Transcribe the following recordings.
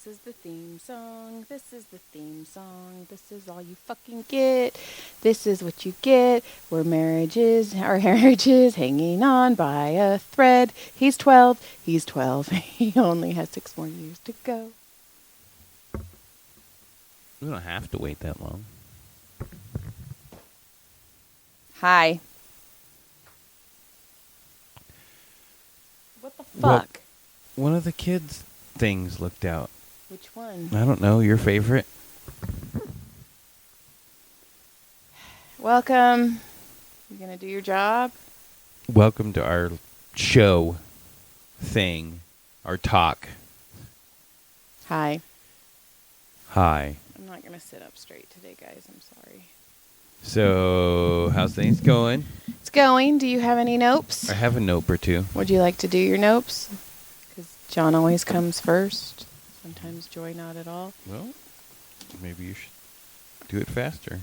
is the theme song. This is the theme song. This is all you fucking get. This is what you get. Where our marriage is hanging on by a thread. He's 12. He's 12. He only has 6 more years to go. We don't have to wait that long. Hi. What the fuck? One of the kids' things looked out. Which one? I don't know. Your favorite? Welcome. You gonna do your job? Welcome to our show thing. Our talk. Hi. Hi. I'm not gonna sit up straight today, guys. I'm sorry. So, how's things going? It's going. Do you have any nopes? I have a nope or two. Would you like to do your nopes? Because John always comes first. Sometimes Joy not at all. Well, maybe you should do it faster.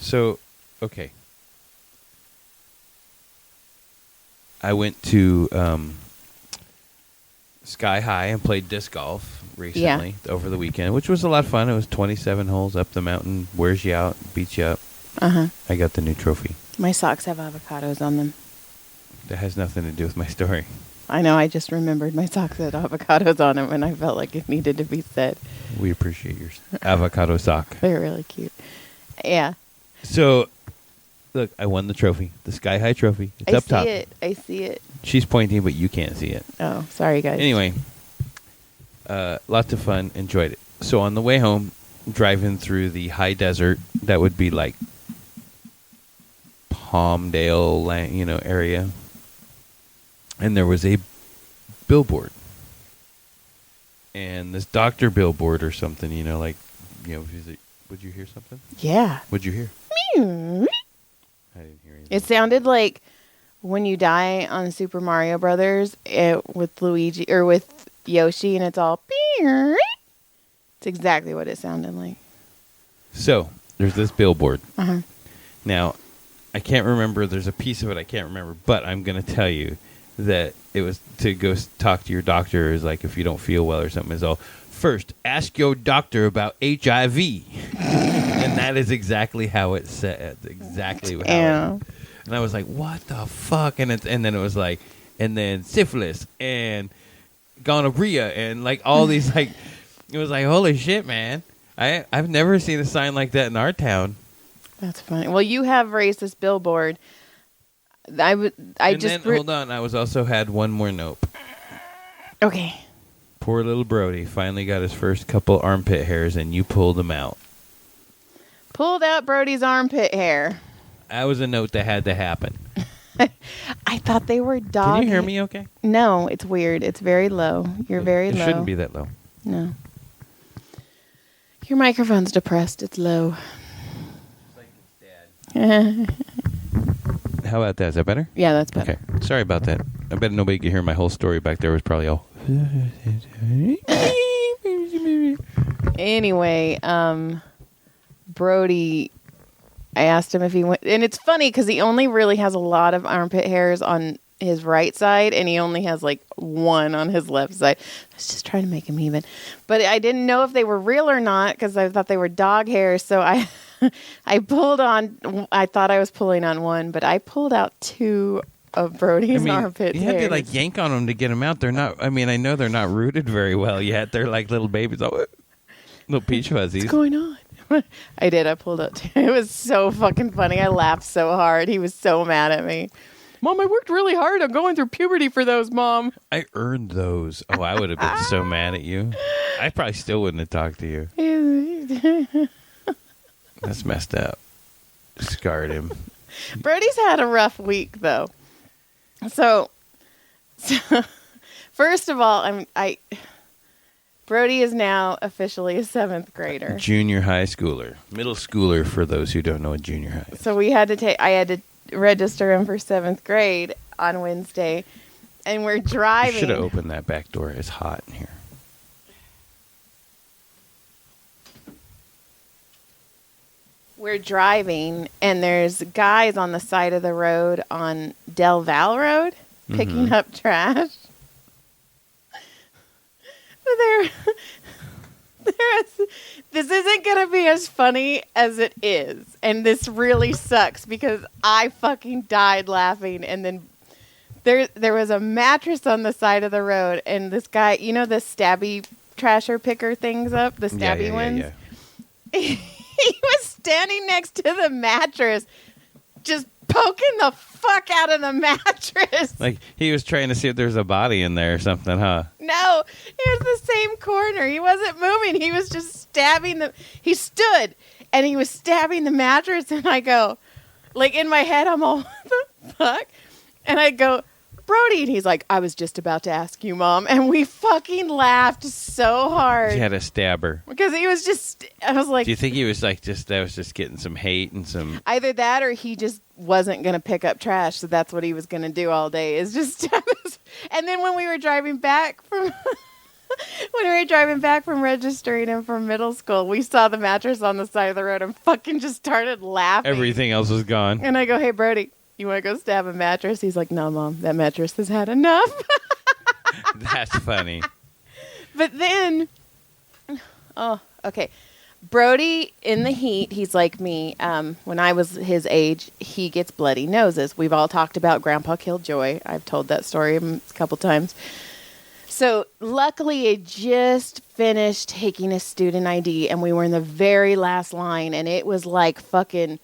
So, okay. I went to Sky High and played disc golf recently over the weekend, which was a lot of fun. It was 27 holes up the mountain, wears you out, beats you up. Uh-huh. I got the new trophy. My socks have avocados on them. That has nothing to do with my story. I know, I just remembered my socks had avocados on them, and I felt like it needed to be said. We appreciate your avocado sock. They're really cute. Yeah. So, look, I won the trophy, the Sky High trophy. It's up top. I see it. She's pointing, but you can't see it. Oh, sorry, guys. Anyway, lots of fun. Enjoyed it. So on the way home, driving through the high desert, that would be like Palmdale, area. And there was a billboard. And this doctor billboard or something, would you hear something? Yeah. What'd you hear? Meow. I didn't hear anything. It sounded like when you die on Super Mario Brothers with Luigi or with Yoshi, and it's all. It's exactly what it sounded like. So there's this billboard. Uh-huh. Now, I can't remember. There's a piece of it I can't remember, but I'm going to tell you that it was to go talk to your doctor. Is like if you don't feel well or something. Is all first ask your doctor about HIV, and that is exactly how it said. Exactly how. And I was like, what the fuck? And then it was like, and then syphilis and gonorrhea and like all these like, it was like, holy shit, man. I've never seen a sign like that in our town. That's funny. Well, you have raised this billboard. Hold on. I also had one more nope. Okay. Poor little Brody finally got his first couple armpit hairs, and you pulled them out. Pulled out Brody's armpit hair. That was a note that had to happen. I thought they were dog. Can you hear me okay? No, it's weird. It's very low. You're very low. It shouldn't be that low. No. Your microphone's depressed. It's low. It's like it's dead. How about that? Is that better? Yeah, that's better. Okay. Sorry about that. I bet nobody could hear my whole story back there. It was probably all... Anyway, Brody, I asked him if he went... And it's funny because he only really has a lot of armpit hairs on his right side, and he only has like one on his left side. I was just trying to make him even. But I didn't know if they were real or not because I thought they were dog hairs, so I pulled on... I thought I was pulling on one, but I pulled out 2 of Brody's armpit hairs. You have to like yank on them to get them out. They're not... I mean, I know they're not rooted very well yet. They're like little babies. Oh, little peach fuzzies. What's going on? I did. I pulled out 2. It was so fucking funny. I laughed so hard. He was so mad at me. Mom, I worked really hard. I'm going through puberty for those, Mom. I earned those. Oh, I would have been so mad at you. I probably still wouldn't have talked to you. That's messed up. Scarred him. Brody's had a rough week, though. So first of all, Brody is now officially a 7th grader. Junior high schooler. Middle schooler for those who don't know what junior high is. So I had to register him for 7th grade on Wednesday, and we're driving. You should have opened that back door. It's hot in here. We're driving, and there's guys on the side of the road on Del Val Road picking up trash. this isn't going to be as funny as it is. And this really sucks because I fucking died laughing. And then there was a mattress on the side of the road. And this guy, you know, the stabby trasher picker things up, the stabby ones? Yeah. He was standing next to the mattress, just poking the fuck out of the mattress. Like he was trying to see if there's a body in there or something, huh? No, he was the same corner. He wasn't moving. He was just stabbing he stood and he was stabbing the mattress. And I go, like in my head, I'm all, what the fuck? And I go, Brody. And he's like, I was just about to ask you, Mom. And we fucking laughed so hard. He had a stabber. Because he was just, I was like. Do you think he was like that was just getting some hate and some. Either that or he just wasn't going to pick up trash. So that's what he was going to do all day is just stab us. And then when we were driving back from. Registering him from middle school, we saw the mattress on the side of the road and fucking just started laughing. Everything else was gone. And I go, hey, Brody. You want to go stab a mattress? He's like, no, Mom, that mattress has had enough. That's funny. But then, oh, okay. Brody, in the heat, he's like me. When I was his age, he gets bloody noses. We've all talked about Grandpa killed Joy. I've told that story a couple times. So luckily, I just finished taking a student ID, and we were in the very last line, and it was like fucking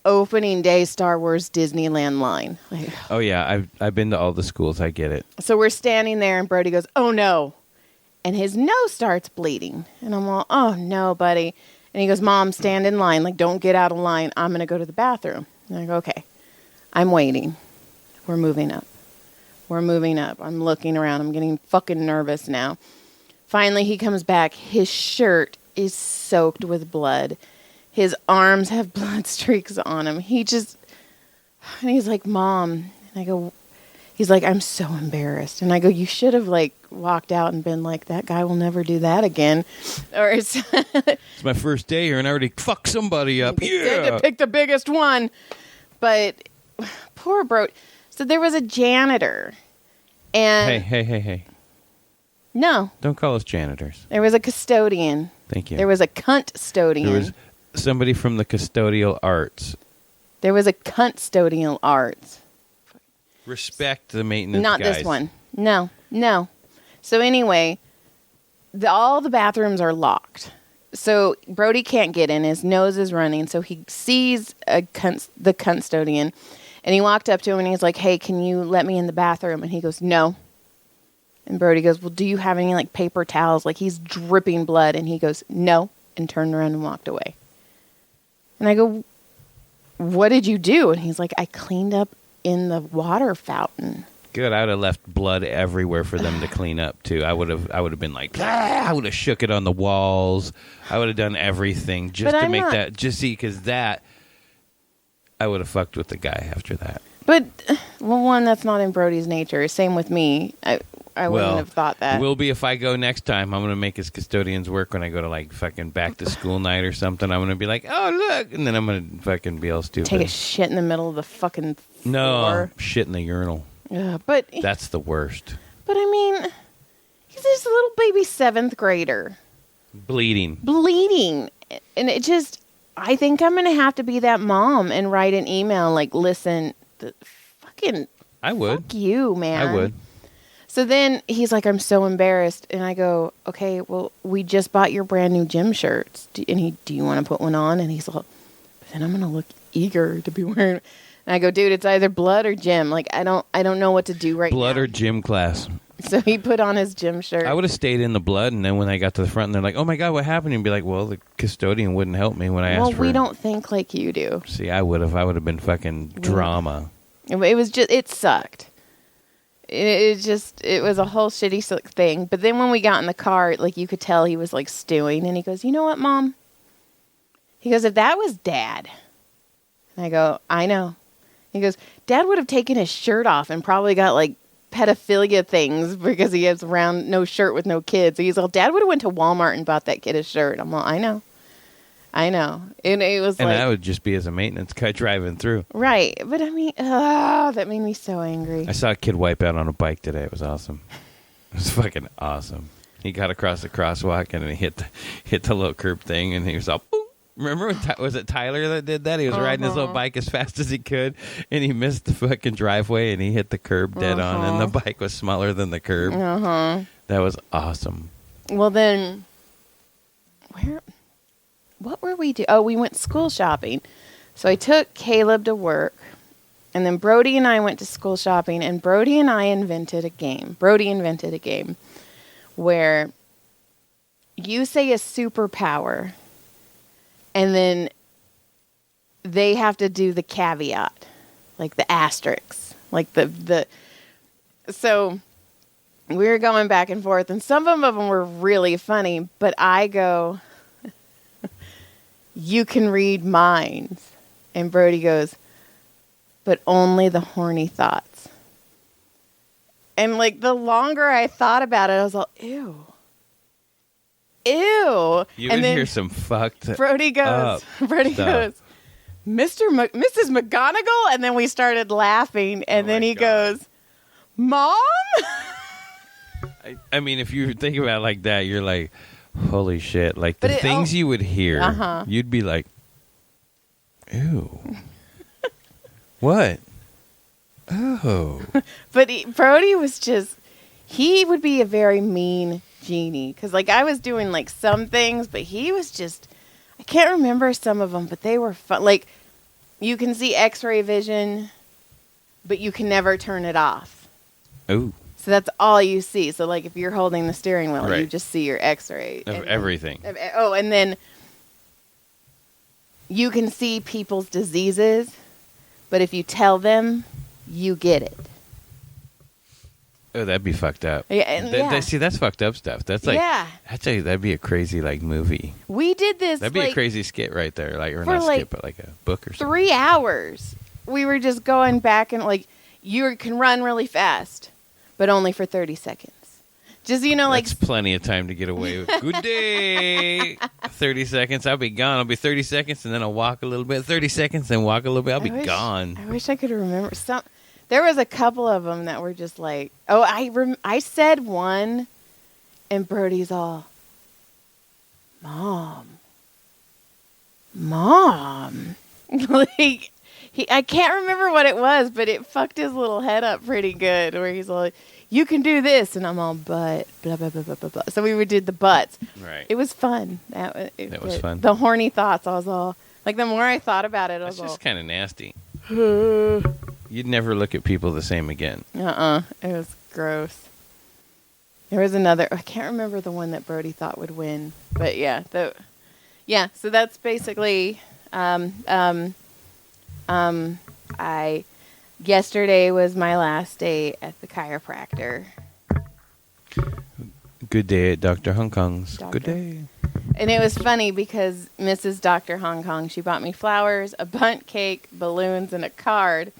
opening day Star Wars Disneyland line. Like, oh yeah, I've been to all the schools. I get it. So we're standing there and Brody goes, oh no. And his nose starts bleeding. And I'm all, oh no, buddy. And he goes, Mom, stand in line. Like, don't get out of line. I'm going to go to the bathroom. And I go, okay. I'm waiting. We're moving up. I'm looking around. I'm getting fucking nervous now. Finally, he comes back. His shirt is soaked with blood. His arms have blood streaks on him. And he's like, Mom. And I go, he's like, I'm so embarrassed. And I go, you should have like walked out and been like, that guy will never do that again. Or it's my first day here and I already fucked somebody up. Yeah. To pick the biggest one. But poor bro. So there was a janitor. And Hey. No. Don't call us janitors. There was a custodian. Thank you. There was a cunt-stodian. There was somebody from the custodial arts. There was a cunt-stodial arts. Respect the maintenance Not guys. this one. No. So anyway, all the bathrooms are locked. So Brody can't get in. His nose is running. So he sees the cunt-stodian. And he walked up to him and he's like, hey, can you let me in the bathroom? And he goes, no. And Brody goes, well, do you have any like paper towels? Like he's dripping blood. And he goes, no. And turned around and walked away. And I go, what did you do? And he's like, I cleaned up in the water fountain. Good. I would have left blood everywhere for them to clean up too. I would have been like, I would have shook it on the walls. I would have done everything just to make that. Just see, because that I would have fucked with the guy after that. But well, one, that's not in Brody's nature. Same with me. I wouldn't have thought that. It will be if I go next time. I'm going to make his custodians work when I go to like fucking back to school night or something. I'm going to be like, oh, look. And then I'm going to fucking be all stupid. Take a shit in the middle of the fucking floor. No, shit in the urinal. But that's the worst. But I mean, he's just a little baby 7th grader. Bleeding. And it just, I think I'm going to have to be that mom and write an email like, listen, I would. Fuck you, man. I would. So then he's like, I'm so embarrassed. And I go, okay, well, we just bought your brand new gym shirts. Do you want to put one on? And he's like, but then I'm going to look eager to be wearing it. And I go, dude, it's either blood or gym. Like, I don't know what to do right now. Blood or gym class. So he put on his gym shirt. I would have stayed in the blood, and then when I got to the front, and they're like, oh, my God, what happened? And be like, well, the custodian wouldn't help me when I asked for... Well, we don't think like you do. See, I would have been fucking drama. It was just... It sucked. It was a whole shitty thing. But then when we got in the car, like, you could tell he was, like, stewing. And he goes, you know what, Mom? He goes, if that was Dad... And I go, I know. He goes, Dad would have taken his shirt off and probably got, like, pedophilia things because he has around no shirt with no kids. So he's like, Dad would have went to Walmart and bought that kid a shirt. I'm like, I know. And it was that would just be as a maintenance guy driving through. Right. But I mean, that made me so angry. I saw a kid wipe out on a bike today. It was awesome. It was fucking awesome. He got across the crosswalk and he hit the little curb thing, and he was all, boop. Remember, was it Tyler that did that? He was riding his little bike as fast as he could, and he missed the fucking driveway, and he hit the curb dead on, and the bike was smaller than the curb. That was awesome. Well, then, what were we doing? Oh, we went school shopping. So I took Caleb to work, and then Brody and I went to school shopping, and Brody and I invented a game. Brody invented a game where you say a superpower, and then they have to do the caveat, like the asterisk, like so we were going back and forth, and some of them were really funny, but I go, you can read minds. And Brody goes, but only the horny thoughts. And like the longer I thought about it, I was like, ew. Ew. You and would hear some fucked Brody goes, Mrs. McGonagall? And then we started laughing, and then he goes, Mom? I mean, if you think about it like that, you're like, holy shit. Like, the But things you would hear, you'd be like, ew. What? Oh. But Brody was just, he would be a very mean genie. Because, like, I was doing, like, some things, but he was just, I can't remember some of them, but they were fun. Like, you can see x-ray vision, but you can never turn it off. Oh. So that's all you see. So, like, if you're holding the steering wheel, Right. you just see your x-ray. Of everything. And then you can see people's diseases, but if you tell them, you get it. Oh, that'd be fucked up. Yeah, See, that's fucked up stuff. That's like, that'd be a crazy, like, movie. We did this. That'd be a crazy skit right there. Like, or for not like skit, but like a book or something. 3 hours. We were just going back and, like, you can run really fast, but only for 30 seconds. Just, like... That's plenty of time to get away with. Good day. 30 seconds. I'll be gone. I'll be 30 seconds, and then I'll walk a little bit. 30 seconds, then walk a little bit. I'll be gone. I wish I could remember some. There was a couple of them that were just like, oh, I said one, and Brody's all, Mom. Like, I can't remember what it was, but it fucked his little head up pretty good, where he's like, you can do this, and I'm all, but, blah, blah, blah, blah, blah, blah. So we would do the buts. Right. It was fun. That was fun. The horny thoughts, I was all, like, the more I thought about it, I was That's all. just kind of nasty. You'd never look at people the same again. It was gross. There was another, I can't remember the one that Brody thought would win, but yeah, so that's basically, yesterday was my last day at the chiropractor. Good day at Dr. Hong Kong's. Good day. And it was funny because Mrs. Dr. Hong Kong, she bought me flowers, a bundt cake, balloons, and a card.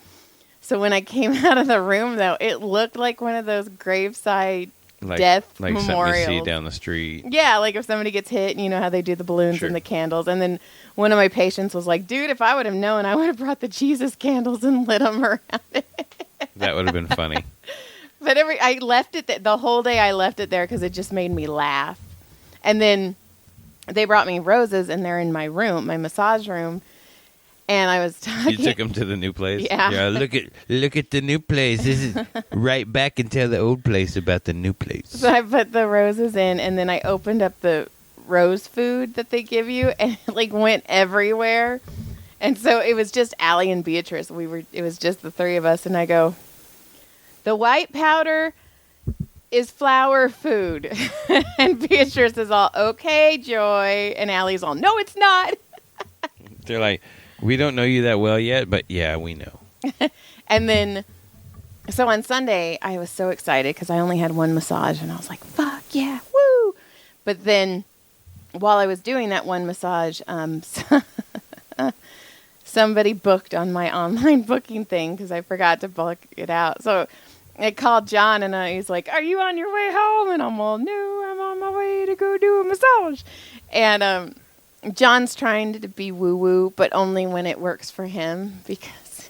So when I came out of the room, though, it looked like one of those graveside death memorials. Like something you see down the street. Yeah, like if somebody gets hit, and you know how they do the balloons and the candles. And then one of my patients was like, dude, if I would have known, I would have brought the Jesus candles and lit them around it. That would have been funny. But I left it the whole day. I left it there because it just made me laugh. And then they brought me roses, and they're in my room, my massage room. And I was talking. You took them to the new place? Yeah. Look at the new place. This is right back and tell the old place about the new place. So I put the roses in, and then I opened up the rose food that they give you, and it like went everywhere. And so it was just Allie and Beatrice. It was just the three of us, and I go, the white powder is flower food. And Beatrice is all, okay, Joy. And Allie's all, no, it's not. They're like, we don't know you that well yet, but yeah, we know. And then, so on Sunday, I was so excited because I only had one massage, and I was like, fuck yeah, woo. But then while I was doing that one massage, somebody booked on my online booking thing because I forgot to book it out. So I called John, and he's like, are you on your way home? And I'm all, no, I'm on my way to go do a massage. And John's trying to be woo-woo, but only when it works for him, because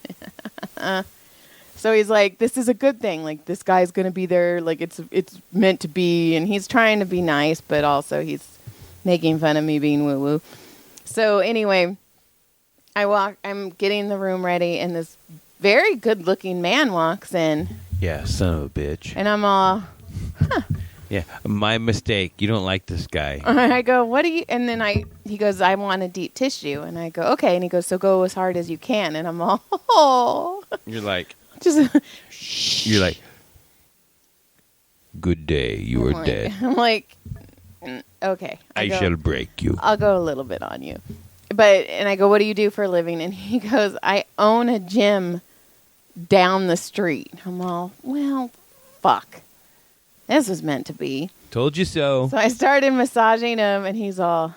So he's like, this is a good thing. Like, this guy's going to be there. Like, it's meant to be. And he's trying to be nice, but also he's making fun of me being woo-woo. So anyway, I'm getting the room ready, and this very good-looking man walks in. Yeah, son of a bitch. And I'm all, Yeah, my mistake. You don't like this guy. I go, what do you, and then he goes, I want a deep tissue. And I go, okay. And he goes, so go as hard as you can. And I'm all, oh. You're like, Just, you're like, good day, you are dead. I'm like, okay. I shall break you. I'll go a little bit on you. And I go, what do you do for a living? And he goes, I own a gym down the street. I'm all, well, fuck. This was meant to be. Told you so. So I started massaging him, and he's all,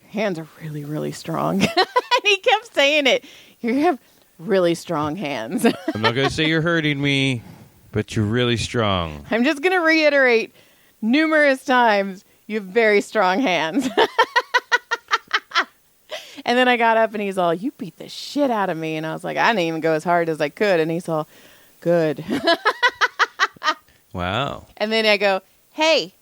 your hands are really, really strong. And he kept saying it. You have really strong hands. I'm not going to say you're hurting me, but you're really strong. I'm just going to reiterate numerous times, you have very strong hands. And then I got up, and he's all, you beat the shit out of me. And I was like, I didn't even go as hard as I could. And he's all, good. Wow. And then I go, hey,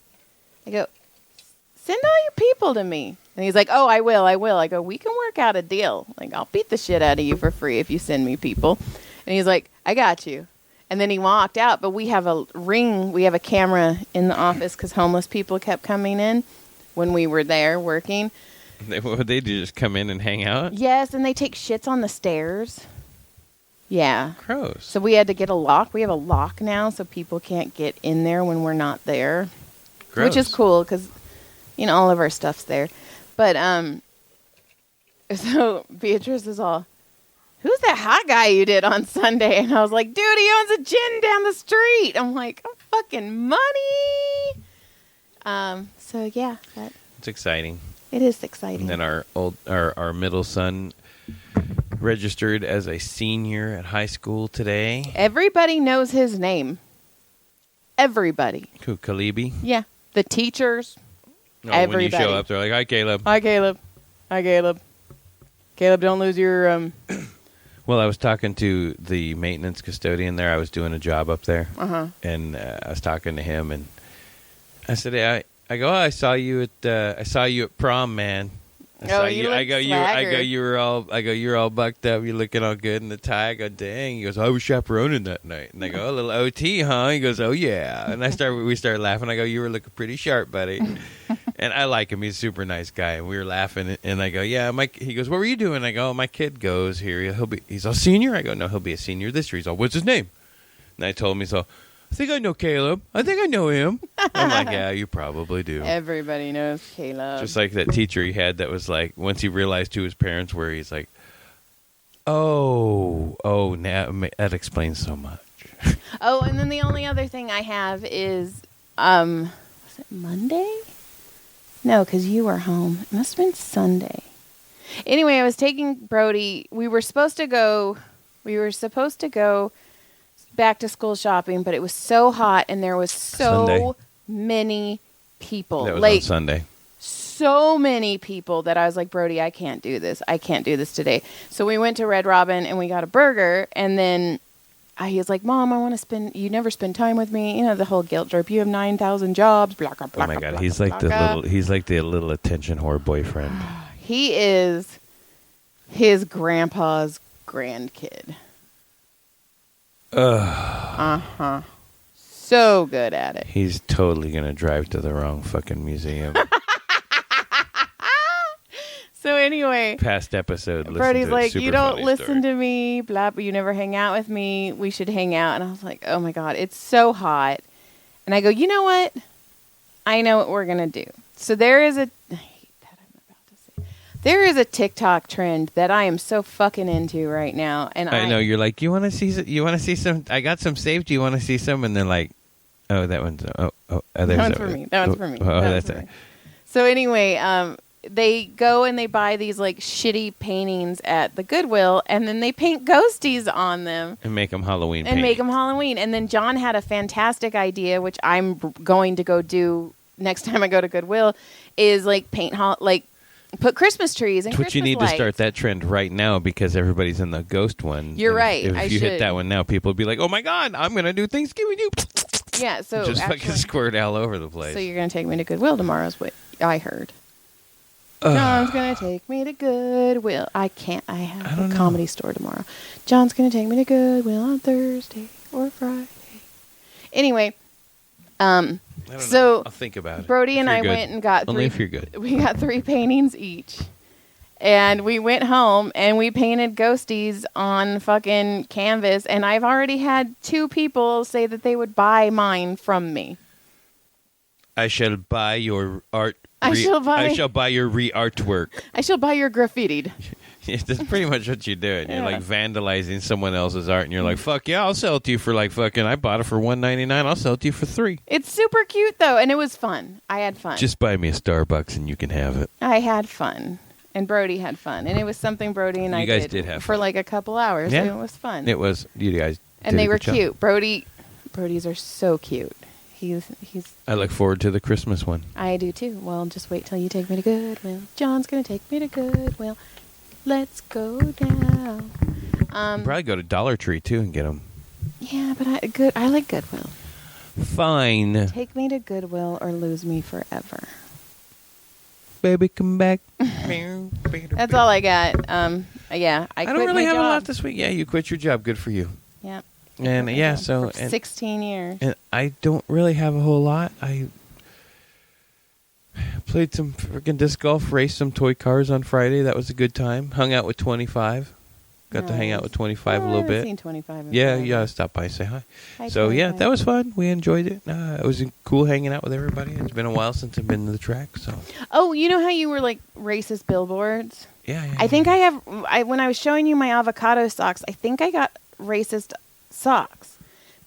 send all your people to me. And he's like, oh, I will. I go, we can work out a deal. Like, I'll beat the shit out of you for free if you send me people. And he's like, I got you. And then he walked out, but we have a camera in the office because homeless people kept coming in when we were there working. What would they do, just come in and hang out? Yes, and they take shits on the stairs. Yeah. Gross. So we had to get a lock. We have a lock now so people can't get in there when we're not there. Gross. Which is cool because, all of our stuff's there. But, so Beatrice is all, who's that hot guy you did on Sunday? And I was like, dude, he owns a gym down the street. I'm like, I'm fucking money. So yeah. It's exciting. It is exciting. And then our middle son registered as a senior at high school today. Everybody knows his name. Everybody. Who, Kalibi? Yeah. The teachers. No, everybody. when you show up, they're like, hi, Caleb. Hi, Caleb. Hi, Caleb. Caleb, don't lose your... Well, I was talking to the maintenance custodian there. I was doing a job up there. Uh-huh. And I was talking to him, and I said, hey, I go, I saw you at prom, man. You were all bucked up. You're looking all good in the tie. I go, dang. He goes, I was chaperoning that night. And I go, a little OT, huh? He goes, oh yeah. And we started laughing. I go, you were looking pretty sharp, buddy. And I like him. He's a super nice guy. And we were laughing. And I go, yeah. He goes, what were you doing? I go, oh, my kid goes here. He's a senior. I go, no, he'll be a senior this year. He's all, what's his name? And I told him, he's all, I think I know Caleb. I think I know him. I'm like, yeah, you probably do. Everybody knows Caleb. Just like that teacher he had that was like, once he realized who his parents were, he's like, oh, now that explains so much. Oh, and then the only other thing I have is, was it Monday? No, because you were home. It must have been Sunday. Anyway, I was taking Brody. We were supposed to go back to school shopping, but it was so hot and there was so many people. That was on Sunday. So many people that I was like, Brody, I can't do this. I can't do this today. So we went to Red Robin and we got a burger, and then he was like, Mom, you never spend time with me. The whole guilt trip. You have 9,000 jobs. Blah, blah, blah, oh my God. Blah, he's blah, like blah, the little attention whore boyfriend. He is his grandpa's grandkid. Uh-huh. So good at it. He's totally going to drive to the wrong fucking museum. So anyway. Past episode. Brody's like, you don't listen to me, blah, but you never hang out with me. We should hang out. And I was like, oh my God, it's so hot. And I go, you know what? I know what we're going to do. So there is a TikTok trend that I am so fucking into right now, and I know you're like, you want to see some? I got some saved. Do you want to see some? And they're like, oh, that one's that one's for me. That one's for me. That's for me. So anyway, they go and they buy these like shitty paintings at the Goodwill, and then they paint ghosties on them and make them Halloween. And then John had a fantastic idea, which I'm going to go do next time I go to Goodwill, is like paint Put Christmas trees and Twitch, you Christmas need lights. to start that trend right now because everybody's in the ghost one. You're And right. If I you hit should. that one now, people will be like, "Oh my God, I'm gonna do Thanksgiving." Yeah, so Just actually, fucking squirt all over the place. so you're gonna take me to Goodwill tomorrow, is what I heard. John's gonna take me to Goodwill. I can't. I have don't a know. comedy store tomorrow. John's gonna take me to Goodwill on Thursday or Friday. Anyway, I don't so know. I'll think about it. Brody If and you're I good. went and got Only three. if you're good. We got 3 paintings each. And we went home and we painted ghosties on fucking canvas. And I've already had 2 people say that they would buy mine from me. I shall buy your art. I shall buy your re-artwork. I shall buy your graffitied. That's pretty much what you're doing. You're Yeah. like vandalizing someone else's art, and you're like, "Fuck yeah, I'll sell it to you for like fucking. I bought it for $1.99. I'll sell it to you for $3. It's super cute though, and it was fun. I had fun. Just buy me a Starbucks and you can have it." I had fun. And Brody had fun. And it was something Brody and I You guys did have for fun. like a couple hours. Yeah. And it was fun. It was you guys. and did they a were good job. cute. Brody's are so cute. He's I look forward to the Christmas one. I do too. Well, just wait till you take me to Goodwill. John's gonna take me to Goodwill. Let's go now. Probably go to Dollar Tree too and get them. Yeah, but I like Goodwill. Fine, Take me to Goodwill or lose me forever. baby, come back. That's all I got. Yeah, I don't quit really my have job. a lot this week. Yeah, you quit your job. Good for you. Yeah. And yeah, so for 16 years. and I don't really have a whole lot. I played some freaking disc golf, raced some toy cars on Friday. That was a good time. Hung out with 25. Got to hang out with 25 a little bit. Seen 25 in Yeah, forever. yeah. Stop by, say hi. Hi, So yeah, 25. that was fun. We enjoyed it. It was cool hanging out with everybody. It's been a while since I've been to the track. So Oh, you know how you were like racist billboards? yeah. I think when I was showing you my avocado socks, I think I got racist socks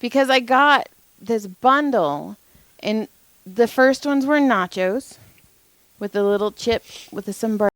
because I got this bundle and the first ones were nachos with a little chip with a sombrero.